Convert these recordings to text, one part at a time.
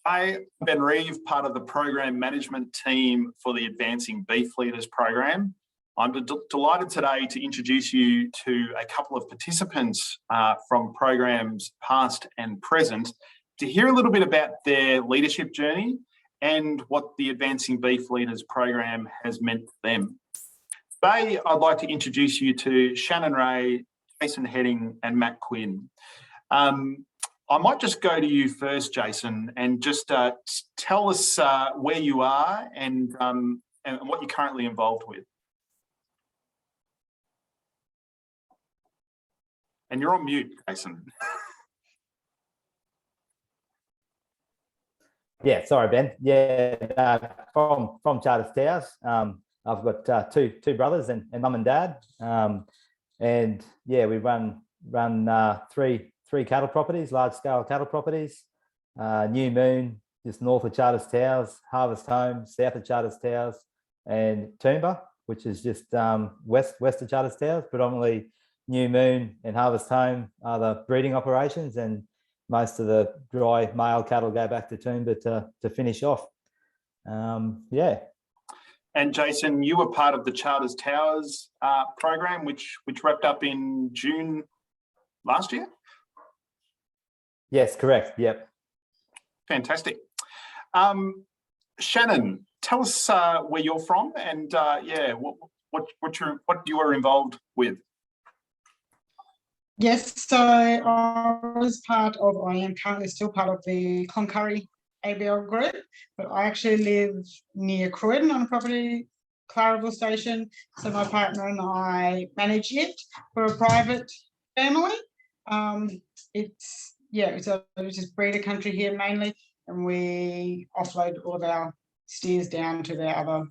Hi, Ben Reeve, part of the program management team for the Advancing Beef Leaders program. I'm delighted today to introduce you to a couple of participants from programs past and present to hear a little bit about their leadership journey and what the Advancing Beef Leaders program has meant to them. Today, I'd like to introduce you to Shannon Ray, Jason Heading and Matt Quinn. I might just go to you first, Jason, and just tell us where you are and what you're currently involved with. And you're on mute, Jason. Yeah, sorry, Ben. Yeah, from Charters Towers. I've got two brothers and mum and dad, and yeah, we run three cattle properties, large scale cattle properties. New Moon, just north of Charters Towers, Harvest Home, south of Charters Towers, and Toomba, which is just west of Charters Towers. Predominantly New Moon and Harvest Home are the breeding operations, and most of the dry male cattle go back to Toomba to finish off. Yeah. And Jason, you were part of the Charters Towers program, which wrapped up in June last year? Yes, correct. Yep. Fantastic. Shannon, tell us where you're from and yeah, what you are involved with. Yes, so I am currently still part of the Cloncurry ABL group, but I actually live near Croydon on a property, Claraville Station. So my partner and I manage it for a private family. It's just breeder country here mainly, and we offload all of our steers down to the other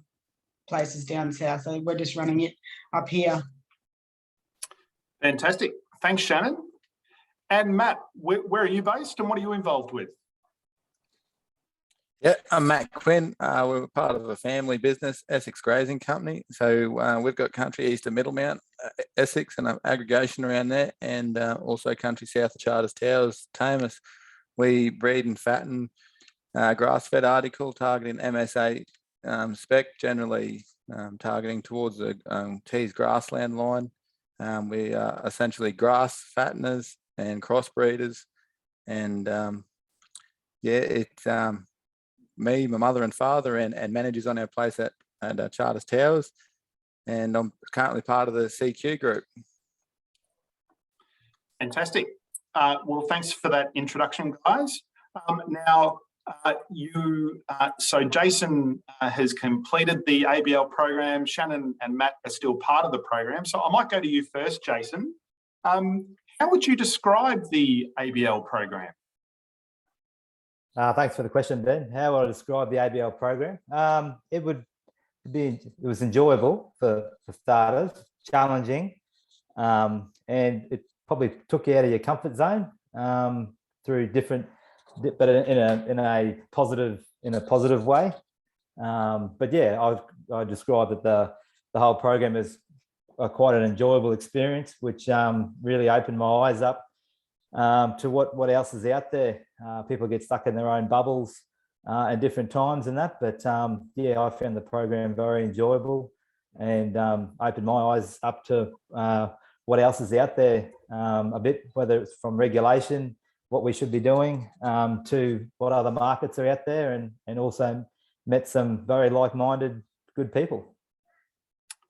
places down south. So we're just running it up here. Fantastic. Thanks, Shannon. And Matt, where are you based and what are you involved with? Yeah, I'm Matt Quinn. We're part of a family business, Essex Grazing Company. So we've got country east of Middlemount, Essex, and an aggregation around there, and also country south of Charters Towers, Tamus. We breed and fatten grass-fed article targeting MSA spec, generally targeting towards the Tees grassland line. We are essentially grass fatteners and crossbreeders, and yeah, it's me, my mother and father, and managers on our place at Charters Towers, and I'm currently part of the CQ group. Fantastic. Well, thanks for that introduction, guys. Now, so Jason has completed the ABL program. Shannon and Matt are still part of the program. So I might go to you first, Jason. How would you describe the ABL program? Thanks for the question, Ben. How would I describe the ABL program? It was enjoyable for starters, challenging, and it probably took you out of your comfort zone through different, but in a positive way. But yeah, I describe that the whole program is quite an enjoyable experience, which really opened my eyes up to what else is out there. People get stuck in their own bubbles at different times and that, but yeah, I found the program very enjoyable and opened my eyes up to what else is out there a bit, whether it's from regulation, what we should be doing, to what other markets are out there, and also met some very like-minded good people.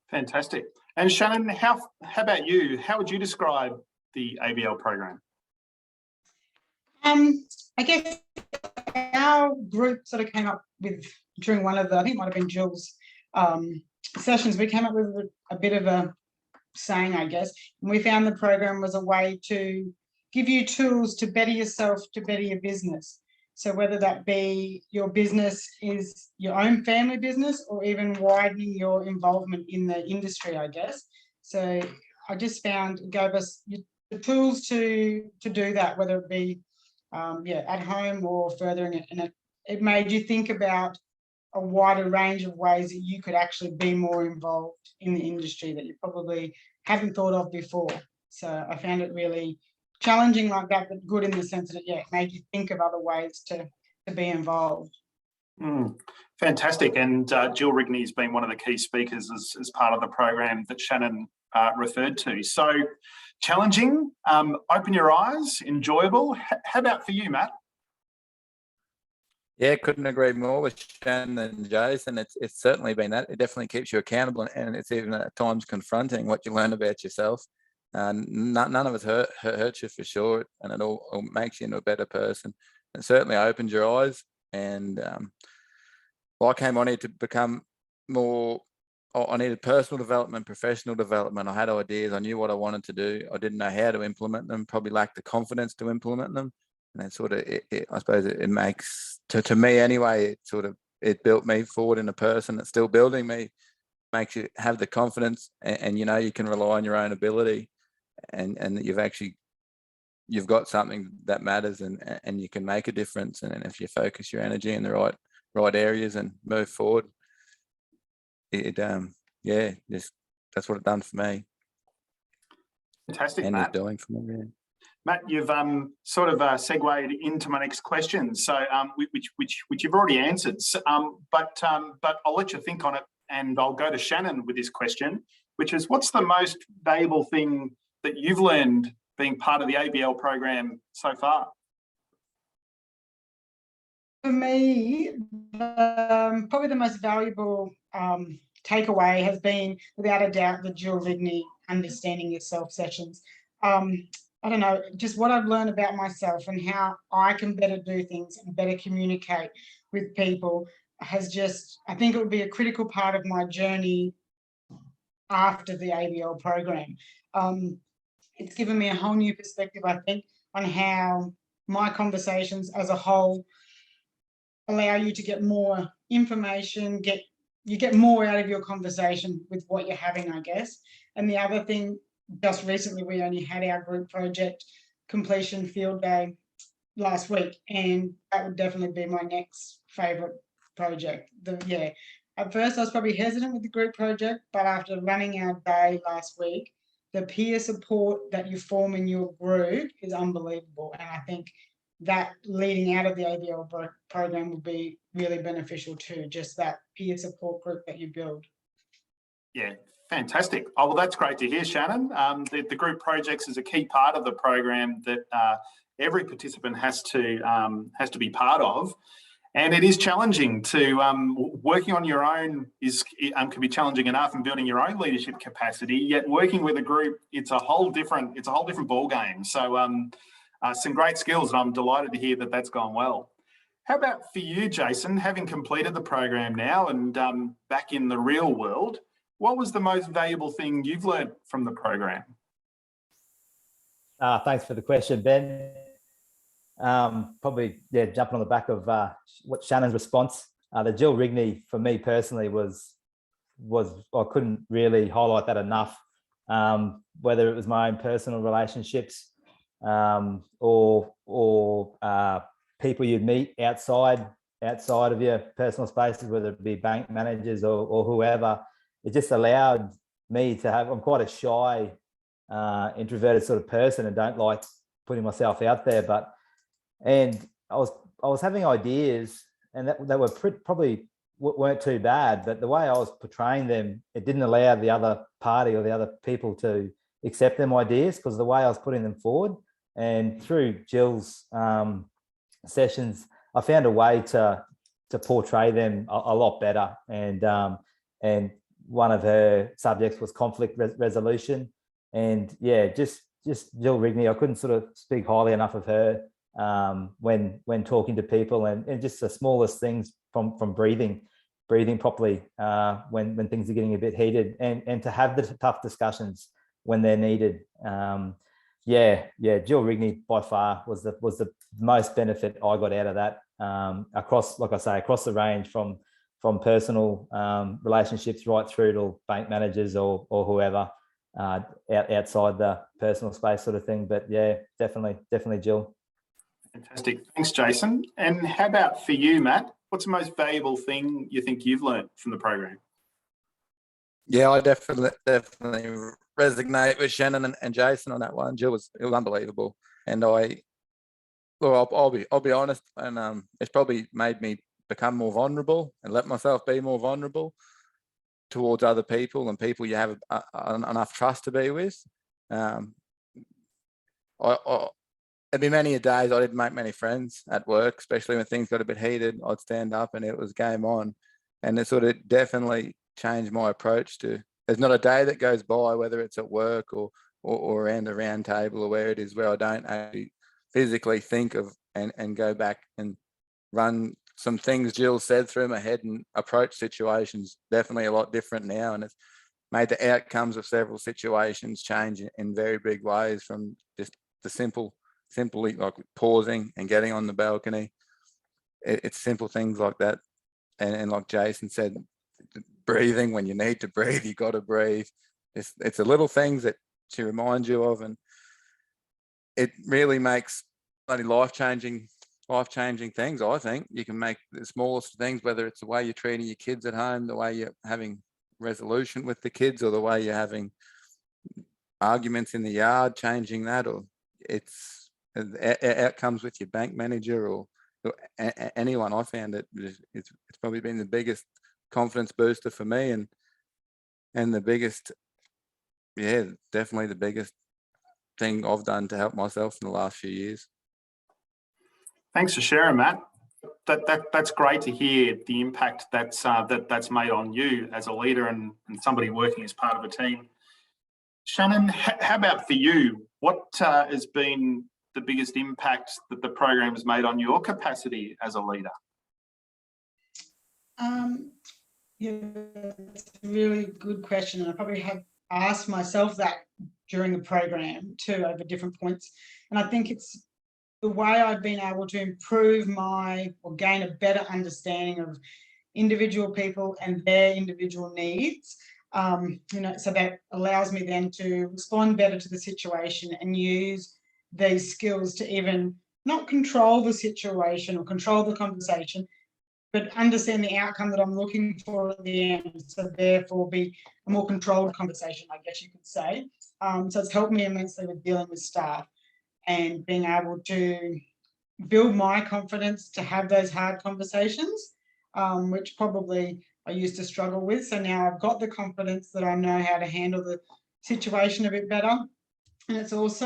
Fantastic. And Shannon, how about you? How would you describe the ABL program? I guess our group sort of came up with, during one of the, I think it might have been Jill's sessions, we came up with a bit of a saying, I guess, and we found the program was a way to give you tools to better yourself, to better your business. So whether that be your business is your own family business or even widening your involvement in the industry, I guess. So I just found it gave us the tools to do that, whether it be at home or further in it. And it made you think about a wider range of ways that you could actually be more involved in the industry that you probably haven't thought of before. So I found it really challenging like that, but good in the sense that it made you think of other ways to to be involved. Fantastic. And Jill Rigney has been one of the key speakers as part of the program that Shannon referred to. So challenging, open your eyes, enjoyable. How about for you, Matt? Yeah, couldn't agree more with Shannon and Jason. It's certainly been that. It definitely keeps you accountable, and it's even at times confronting what you learn about yourself. None of it hurts you for sure, and it all makes you into a better person. It certainly opens your eyes. And I came on here to become more. I needed personal development, professional development. I had ideas. I knew what I wanted to do. I didn't know how to implement them. Probably lacked the confidence to implement them. And it sort of, I suppose, it makes to me anyway. It built me forward in a person. It's still building me. Makes you have the confidence, and you know you can rely on your own ability, and that you've got something that matters, and you can make a difference. And if you focus your energy in the right areas and move forward, that's what it done for me. Fantastic, and Matt. is doing for me. Yeah. Matt, you've sort of segued into my next question, so which you've already answered. But I'll let you think on it, and I'll go to Shannon with this question, which is, what's the most valuable thing that you've learned being part of the ABL program so far? For me, probably the most valuable takeaway has been, without a doubt, the Jill Rigney Understanding Yourself sessions. I don't know, just what I've learned about myself and how I can better do things and better communicate with people has just, I think it would be a critical part of my journey after the ABL program. It's given me a whole new perspective, I think, on how my conversations as a whole allow you to get more information, you get more out of your conversation with what you're having, I guess. And the other thing, just recently, we only had our group project completion field day last week, and that would definitely be my next favourite project. At first I was probably hesitant with the group project, but after running our day last week, the peer support that you form in your group is unbelievable. And I think that leading out of the ABL program will be really beneficial too, just that peer support group that you build. Yeah. Fantastic. Oh, well, that's great to hear, Shannon. The group projects is a key part of the program that every participant has to be part of, and it is challenging to working on your own can be challenging enough, and building your own leadership capacity. Yet working with a group, it's a whole different ball game. So some great skills, and I'm delighted to hear that that's gone well. How about for you, Jason? Having completed the program now and back in the real world, what was the most valuable thing you've learned from the program? Thanks for the question, Ben. Probably, jumping on the back of what Shannon's response. The Jill Rigney, for me personally, was I couldn't really highlight that enough. Whether it was my own personal relationships or people you'd meet outside of your personal spaces, whether it be bank managers or whoever. It just allowed me to have, I'm quite a shy, introverted sort of person and don't like putting myself out there, and I was having ideas, and that were probably weren't too bad, but the way I was portraying them, it didn't allow the other party or the other people to accept them ideas, because the way I was putting them forward. And through Jill's sessions, I found a way to portray them a lot better. And one of her subjects was conflict resolution. And just Jill Rigney, I couldn't sort of speak highly enough of her when talking to people, and just the smallest things from breathing properly when things are getting a bit heated, and to have the tough discussions when they're needed. Jill Rigney by far was the most benefit I got out of that, across the range, from personal relationships right through to bank managers or whoever outside the personal space sort of thing. But definitely Jill. Fantastic. Thanks, Jason. And how about for you, Matt? What's the most valuable thing you think you've learned from the program? Yeah, I definitely resonate with Shannon and Jason on that one. Jill it was unbelievable. And Look, I'll be honest, and it's probably made me become more vulnerable and let myself be more vulnerable towards other people and people you have enough trust to be with. There'd be many a days I didn't make many friends at work, especially when things got a bit heated. I'd stand up and it was game on, and it sort of definitely changed my approach to. There's not a day that goes by, whether it's at work or around a round table or where it is, where I don't actually physically think of and go back and run some things Jill said through my head and approach situations definitely a lot different now. And it's made the outcomes of several situations change in very big ways, from just the simply like pausing and getting on the balcony. It's simple things like that. And like Jason said, breathing when you need to breathe, you got to breathe. It's the little things that she reminds you of, and it really makes bloody life-changing things. I think you can make the smallest things, whether it's the way you're treating your kids at home, the way you're having resolution with the kids, or the way you're having arguments in the yard, changing that, or it's outcomes with your bank manager or anyone. I found it's probably been the biggest confidence booster for me, and the biggest, definitely the biggest thing I've done to help myself in the last few years. Thanks for sharing, Matt. That's great to hear the impact that's made on you as a leader and somebody working as part of a team. Shannon, how about for you? What has been the biggest impact that the program has made on your capacity as a leader? Yeah, it's a really good question, and I probably have asked myself that during the program too, over different points. And I think it's the way I've been able to improve or gain a better understanding of individual people and their individual needs. So that allows me then to respond better to the situation and use these skills to even not control the situation or control the conversation, but understand the outcome that I'm looking for at the end. So therefore be a more controlled conversation, I guess you could say. So it's helped me immensely with dealing with staff and being able to build my confidence to have those hard conversations, which probably I used to struggle with. So now I've got the confidence that I know how to handle the situation a bit better. And it's also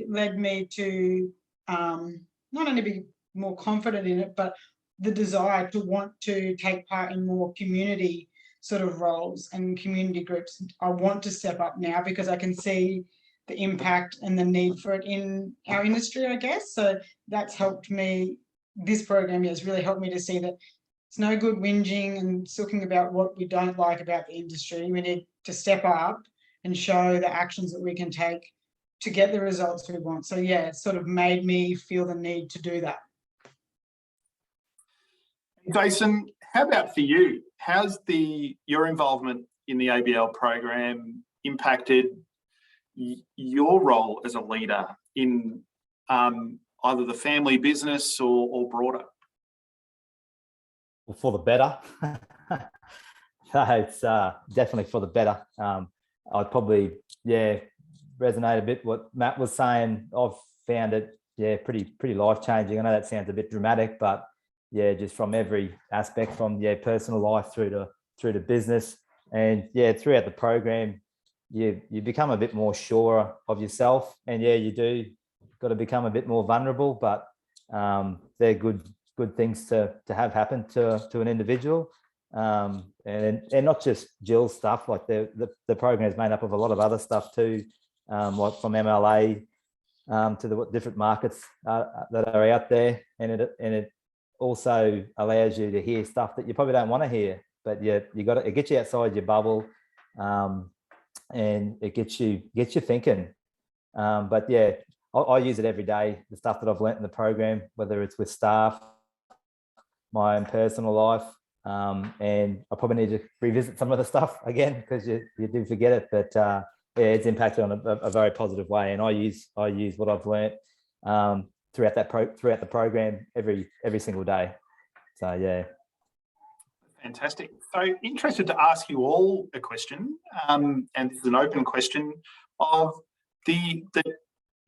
led me to not only be more confident in it, but the desire to want to take part in more community sort of roles and community groups. I want to step up now because I can see the impact and the need for it in our industry, I guess. So that's helped me. This program has really helped me to see that it's no good whinging and sulking about what we don't like about the industry. We need to step up and show the actions that we can take to get the results we want. So yeah, it sort of made me feel the need to do that. Jason, how about for you? How's your involvement in the ABL program impacted your role as a leader in either the family business or broader? For the better. It's definitely for the better. I'd probably resonate a bit what Matt was saying. I've found it pretty life-changing. I know that sounds a bit dramatic, but just from every aspect, from personal life through to business, and throughout the program, you become a bit more sure of yourself, and you do got to become a bit more vulnerable, but they're good things to have happen to an individual, and not just Jill's stuff. Like the program is made up of a lot of other stuff too, like from MLA to the different markets that are out there, and it also allows you to hear stuff that you probably don't want to hear, but it gets you outside your bubble, and it gets you thinking. But I use it every day, the stuff that I've learnt in the program, whether it's with staff, my own personal life, and I probably need to revisit some of the stuff again because you do forget it, but it's impacted on a very positive way, and I use what I've learnt throughout the program every single day. So Fantastic. So interested to ask you all a question, and this is an open question of the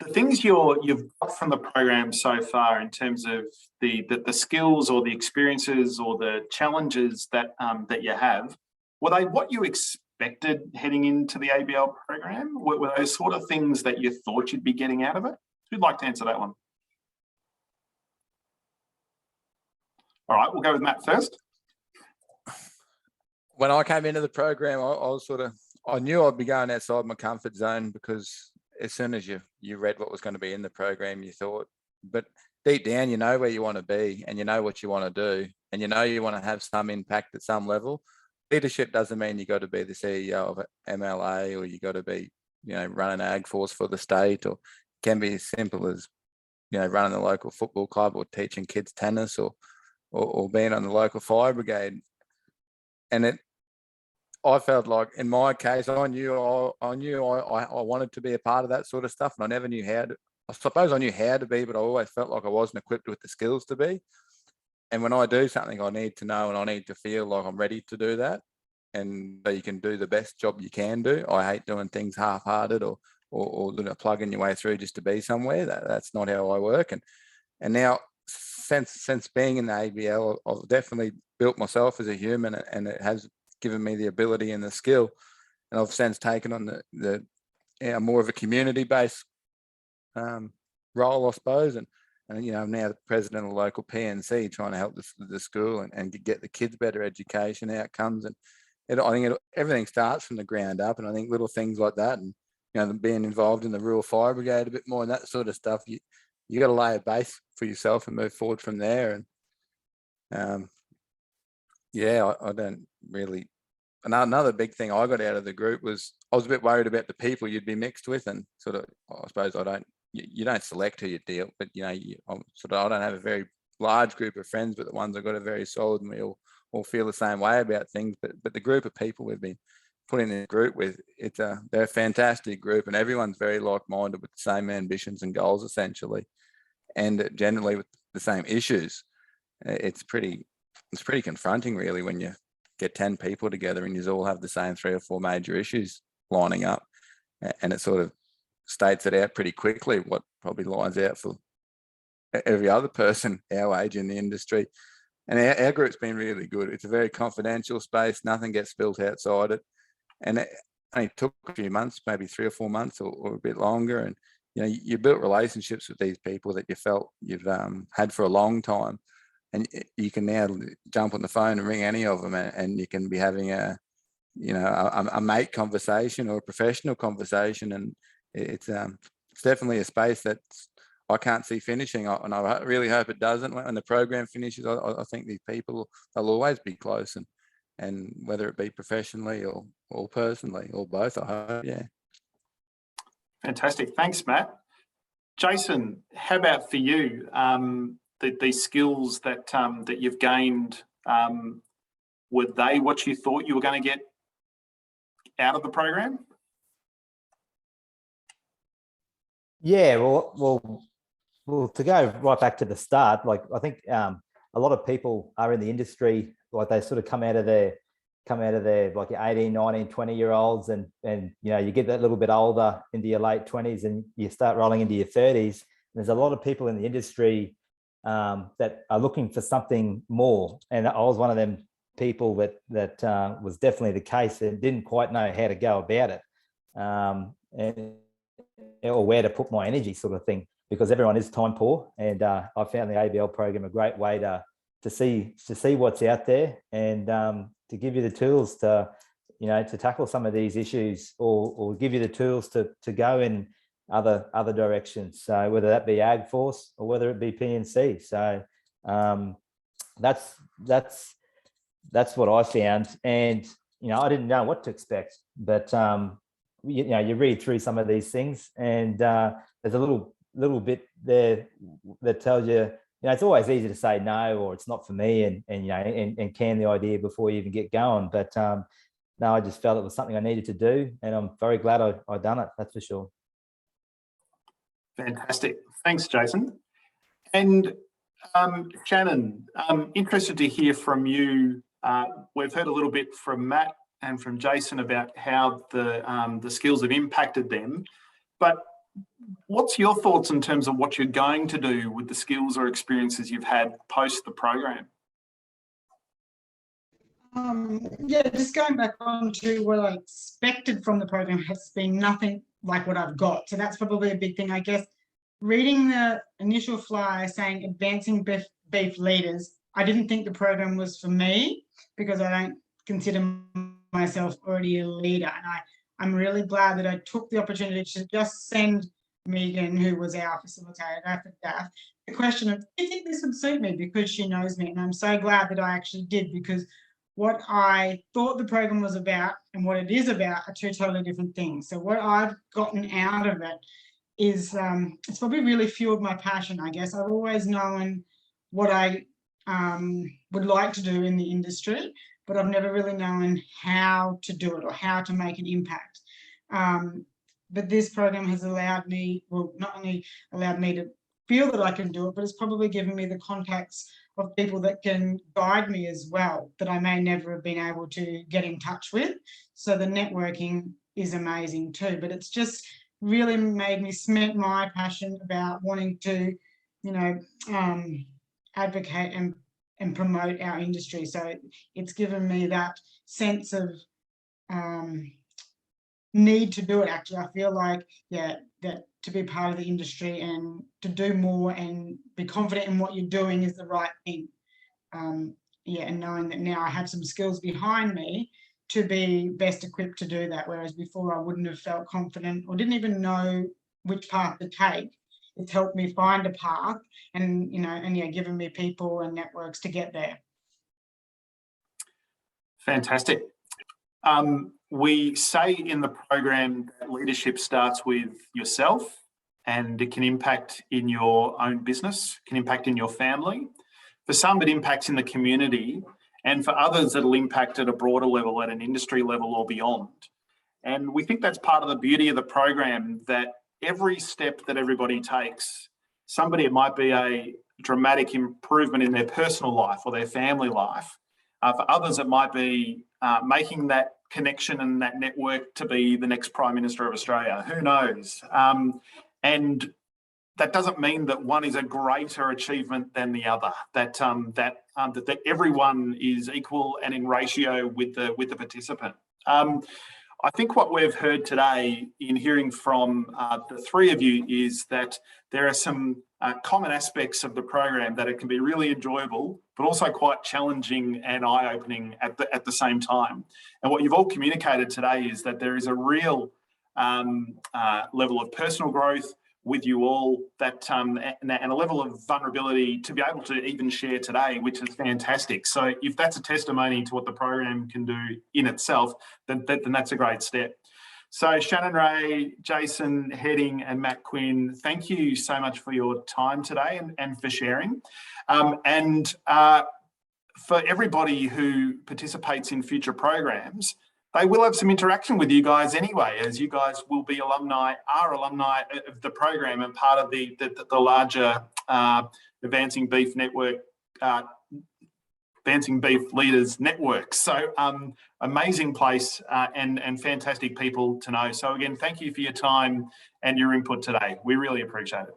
the things you've got from the program so far in terms of the skills or the experiences or the challenges that that you have, were they what you expected heading into the ABL program? Were those sort of things that you thought you'd be getting out of it? Who'd like to answer that one? All right, we'll go with Matt first. When I came into the program, I knew I'd be going outside my comfort zone, because as soon as you read what was going to be in the program, you thought, but deep down, you know where you want to be, and you know what you want to do, and you know you want to have some impact at some level. Leadership doesn't mean you got to be the CEO of MLA, or you got to be, running ag force for the state, or it can be as simple as, running the local football club, or teaching kids tennis, or being on the local fire brigade. And I felt like, in my case, I knew I wanted to be a part of that sort of stuff, and I never knew how to. I suppose I knew how to be, but I always felt like I wasn't equipped with the skills to be. And when I do something, I need to know and I need to feel like I'm ready to do that, and so you can do the best job you can do. I hate doing things half-hearted or plugging your way through just to be somewhere. That's not how I work. And now, since being in the ABL, I've definitely built myself as a human, and it has given me the ability and the skill. And I've since taken on the more of a community-based role, I suppose. And I'm now the president of the local PNC, trying to help the school and get the kids better education outcomes. And I think everything starts from the ground up. And I think little things like that, and being involved in the rural fire brigade a bit more and that sort of stuff, you got to lay a base for yourself and move forward from there. And I don't really. Another big thing I got out of the group was, I was a bit worried about the people you'd be mixed with, and sort of, I suppose you don't select who you deal, but I don't have a very large group of friends, but the ones I got are very solid, and we all feel the same way about things. But the group of people we've been put in the group with, they're a fantastic group, and everyone's very like-minded with the same ambitions and goals essentially, and generally with the same issues. It's pretty confronting really when you get 10 people together and you all have the same 3 or 4 major issues lining up, and it sort of states it out pretty quickly what probably lines out for every other person our age in the industry. And our group's been really good. It's a very confidential space. Nothing gets built outside it, and it only took a few months, maybe 3 or 4 months or a bit longer. And you built relationships with these people that you felt you've had for a long time. And you can now jump on the phone and ring any of them, and you can be having a mate conversation or a professional conversation. And it's definitely a space that I can't see finishing. And I really hope it doesn't. When the program finishes, I think these people, they'll always be close, and whether it be professionally or personally or both, I hope. Yeah. Fantastic. Thanks, Matt. Jason, how about for you? These skills that you've gained, were they what you thought you were going to get out of the program? Yeah, well, to go right back to the start, like I think a lot of people are in the industry, like they sort of come out of their like your 18, 19, 20-year-olds, and you get that little bit older into your late 20s, and you start rolling into your 30s. There's a lot of people in the industry that are looking for something more, and I was one of them people that was definitely the case, and didn't quite know how to go about it, or where to put my energy, sort of thing, because everyone is time poor. And I found the ABL program a great way to see what's out there, and to give you the tools to tackle some of these issues, or give you the tools to go in other directions. So whether that be Ag Force or whether it be PNC. So that's what I found. And I didn't know what to expect, but you read through some of these things, and there's a little bit there that tells you, it's always easy to say no, or it's not for me, and can the idea before you even get going. But no, I just felt it was something I needed to do, and I'm very glad I done it. That's for sure. Fantastic. Thanks, Jason. And Shannon, I'm interested to hear from you. We've heard a little bit from Matt and from Jason about how the skills have impacted them, but What's your thoughts in terms of what you're going to do with the skills or experiences you've had post the program? Yeah, just going back on to what I expected from the program has been nothing like what I've got. So that's probably a big thing, I guess. Reading the initial flyer saying advancing beef leaders, I didn't think the program was for me because I don't consider myself already a leader. And I'm really glad that I took the opportunity to just send Megan, who was our facilitator for DAF, the question of, do you think this would suit me? Because she knows me. And I'm so glad that I actually did, because what I thought the program was about and what it is about are two totally different things. So what I've gotten out of it is it's probably really fueled my passion, I guess. I've always known what I would like to do in the industry, but I've never really known how to do it or how to make an impact. But this program has allowed me, well, not only allowed me to feel that I can do it, but it's probably given me the contacts of people that can guide me as well, that I may never have been able to get in touch with. So the networking is amazing too, but it's just really made me cement my passion about wanting to, you know, advocate and promote our industry. So it's given me that sense of need to do it. Actually, I feel like, yeah, that to be part of the industry and to do more and be confident in what you're doing is the right thing. Yeah, and knowing that now I have some skills behind me to be best equipped to do that, whereas before I wouldn't have felt confident or didn't even know which path to take. It's helped me find a path and, you know, and yeah, given me people and networks to get there. Fantastic. We say in the program that leadership starts with yourself, and it can impact in your own business, can impact in your family. For some, it impacts in the community, and for others, it'll impact at a broader level, at an industry level or beyond. And we think that's part of the beauty of the program, that every step that everybody takes, somebody, it might be a dramatic improvement in their personal life or their family life. For others, it might be making that connection and that network to be the next Prime Minister of Australia. Who knows? And that doesn't mean that one is a greater achievement than the other. That everyone is equal and in ratio with the participant. I think what we've heard today in hearing from the three of you is that there are some common aspects of the program that it can be really enjoyable, but also quite challenging and eye-opening at the same time. And what you've all communicated today is that there is a real level of personal growth with you all, that and a level of vulnerability to be able to even share today, which is fantastic. So if that's a testimony to what the program can do in itself, then that's a great step. So Shannon Ray, Jason Heading and Matt Quinn, thank you so much for your time today and for sharing. For everybody who participates in future programs, they will have some interaction with you guys anyway, as you guys will be alumni of the program and part of the larger Advancing Beef Network, Advancing Beef Leaders Network. So amazing place and fantastic people to know. So again, thank you for your time and your input today. We really appreciate it.